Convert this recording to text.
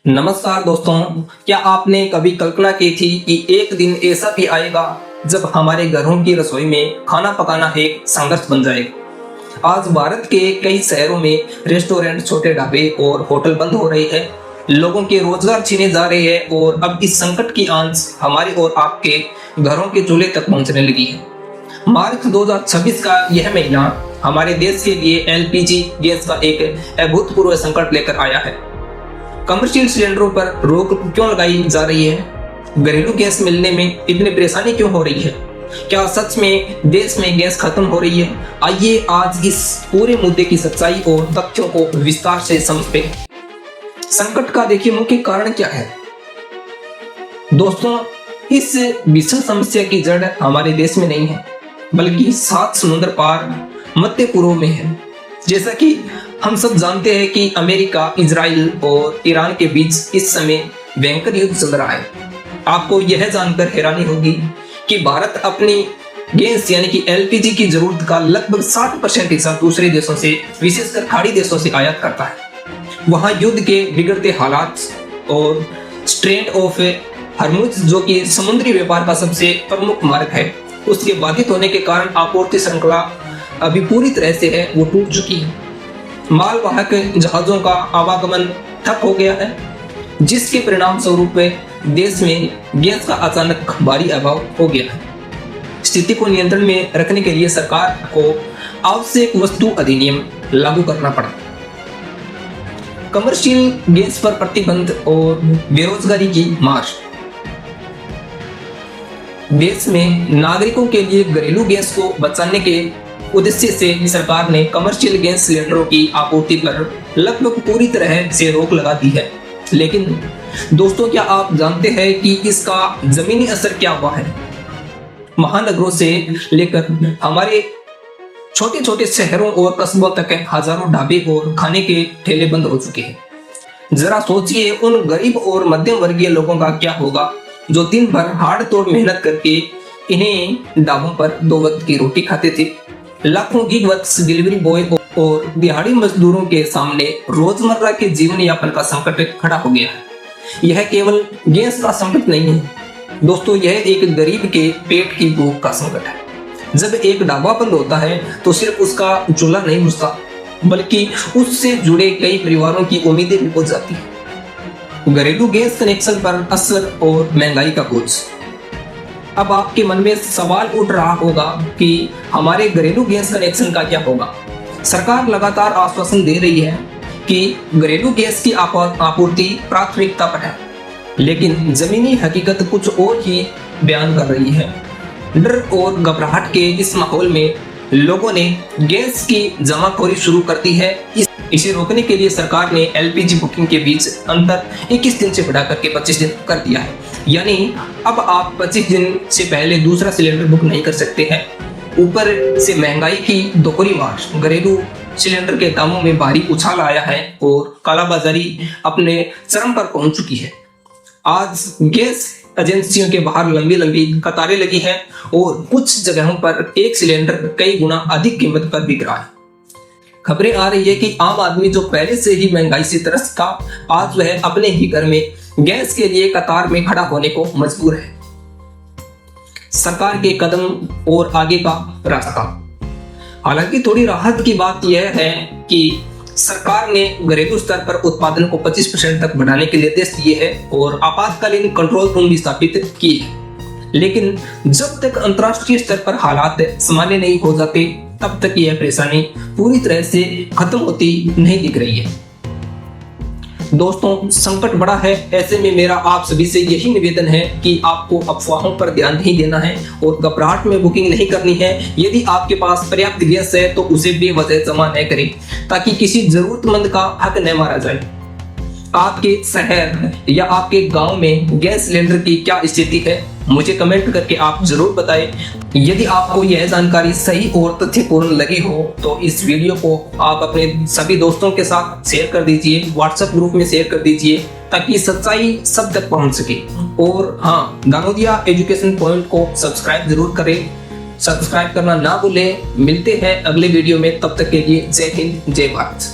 नमस्कार दोस्तों, क्या आपने कभी कल्पना की थी कि एक दिन ऐसा भी आएगा जब हमारे घरों की रसोई में खाना पकाना एक संघर्ष बन जाएगा। आज भारत के कई शहरों में रेस्टोरेंट, छोटे ढाबे और होटल बंद हो रहे हैं। लोगों के रोजगार छीने जा रहे हैं और अब इस संकट की आंच हमारे और आपके घरों के चूल्हे तक पहुंचने लगी है। मार्च 2026 का यह महीना हमारे देश के लिए एलपीजी गैस का एक अभूतपूर्व संकट लेकर आया है। कमर्शियल सिलेंडरों पर रोक क्यों लगाई जा रही है? घरेलू गैस मिलने में इतनी परेशानी क्यों हो रही है? क्या सच में देश में गैस खत्म हो रही है? आइए आज इस पूरे मुद्दे की सच्चाई और तथ्यों को विस्तार से समझते हैं। संकट का देखिए मुख्य कारण क्या है। दोस्तों, इस विषम समस्या की जड़ हमारे देश में नहीं है, बल्कि 7 समुद्र पार मध्य पूर्व में है। जैसा कि हम सब जानते हैं कि अमेरिका, इजराइल और ईरान के बीच इस समय भयंकर युद्ध चल रहा है। आपको यह जानकर हैरानी होगी कि भारत अपनी गैस यानी कि एलपीजी की जरूरत का लगभग 60% हिस्सा दूसरे देशों से, विशेषकर खाड़ी देशों से आयात करता है। वहां युद्ध के बिगड़ते हालात और स्ट्रेट ऑफ हर्मुज, जो कि समुद्री व्यापार का सबसे प्रमुख मार्ग है, उसके बाधित होने के कारण आपूर्ति श्रृंखला अभी पूरी तरह से है वो टूट चुकी है। मालवाहक जहाजों का आवागमन ठप हो गया है, जिसके परिणाम स्वरूप देश में गैस का अचानक भारी अभाव हो गया है। स्थिति को नियंत्रण में रखने के लिए सरकार को आवश्यक वस्तु अधिनियम लागू करना पड़ा। कमर्शियल गैस पर प्रतिबंध और बेरोजगारी की मार। देश में नागरिकों के लिए घरेलू गैस को बचाने के उद्देश्य से सरकार ने कमर्शियल गैस सिलेंडरों की आपूर्ति पर लगभग पूरी तरह से रोक लगा दी है। लेकिन दोस्तों, क्या आप जानते हैं कि इसका जमीनी असर क्या हुआ है? महानगरों से लेकर हमारे छोटे छोटे शहरों और कस्बों तक हजारों ढाबे और खाने के ठेले बंद हो चुके हैं। जरा सोचिए उन गरीब और मध्यम वर्गीय लोगों का क्या होगा जो दिन भर हाड़ तोड़ मेहनत करके इन्हें ढाबों पर 2 वक्त की रोटी खाते थे। लाखों गिग वर्कर्स, डिलीवरी बॉय और दिहाड़ी मजदूरों के सामने रोजमर्रा के जीवन यापन का संकट खड़ा हो गया है। यह केवल गैस का संकट नहीं है दोस्तों, यह एक गरीब के पेट की भूख का संकट है। जब एक ढाबा बंद होता है तो सिर्फ उसका चूल्हा नहीं बुझता, बल्कि उससे जुड़े कई परिवारों की उम्मीदें भी बुझ जाती है। घरेलू गैस कनेक्शन पर असर और महंगाई का बोझ। अब आपके मन में सवाल उठ रहा होगा कि हमारे घरेलू गैस कनेक्शन का क्या होगा। सरकार लगातार आश्वासन दे रही है कि घरेलू गैस की आपूर्ति प्राथमिकता पर है, लेकिन जमीनी हकीकत कुछ और ही बयान कर रही है। डर और घबराहट के इस माहौल में लोगों ने गैस की जमाखोरी शुरू कर दी है। इसे रोकने के लिए सरकार ने एलपीजी बुकिंग के बीच अंतर 21 दिन से बढ़ाकर के 25 दिन कर दिया है। यानी अब आप 25 दिन से पहले दूसरा सिलेंडर बुक नहीं कर सकते हैं। ऊपर से महंगाई की दोहरी मार, घरेलू सिलेंडर के दामों में भारी उछाल आया है और कालाबाजारी अपने चरम पर पहुंच चुकी है। आज गैस एजेंसियों के बाहर लंबी लंबी कतारें लगी हैं और कुछ जगहों पर एक सिलेंडर कई गुना अधिक कीमत पर बिक रहा है। खबरें आ रही है कि आम आदमी जो पहले से ही महंगाई से त्रस्त था, आज वह अपने ही घर में गैस के लिए कतार में खड़ा होने को मजबूर है। सरकार के कदम और आगे का रास्ता। हालांकि थोड़ी राहत की बात यह है कि सरकार ने घरेलू स्तर पर उत्पादन को 25% तक बढ़ाने के निर्देश दिए हैं और आपातकालीन कंट्रोल रूम भी स्थापित किए हैं। लेकिन जब तक अंतर्राष्ट्रीय स्तर पर हालात सामान्य नहीं हो जाते, तब तक यह परेशानी पूरी तरह से खत्म होती नहीं दिख रही है। दोस्तों, संकट बड़ा है। ऐसे में मेरा आप सभी से यही निवेदन है कि आपको अफवाहों पर ध्यान नहीं देना है और घबराहट में बुकिंग नहीं करनी है। यदि आपके पास पर्याप्त गैस है तो उसे बेवजह जमा न करें, ताकि किसी जरूरतमंद का हक न मारा जाए। आपके शहर या आपके गांव में गैस सिलेंडर की क्या स्थिति है, मुझे कमेंट करके आप जरूर बताएं। यदि आपको यह जानकारी सही और तथ्यपूर्ण लगी हो तो इस वीडियो को आप अपने सभी दोस्तों के साथ शेयर कर दीजिए, व्हाट्सएप ग्रुप में शेयर कर दीजिए, ताकि सच्चाई सब तक पहुंच सके। और हाँ, दानोदिया एजुकेशन पॉइंट को सब्सक्राइब जरूर करें, सब्सक्राइब करना ना भूलें। मिलते हैं अगले वीडियो में, तब तक के लिए जय हिंद, जय भारत।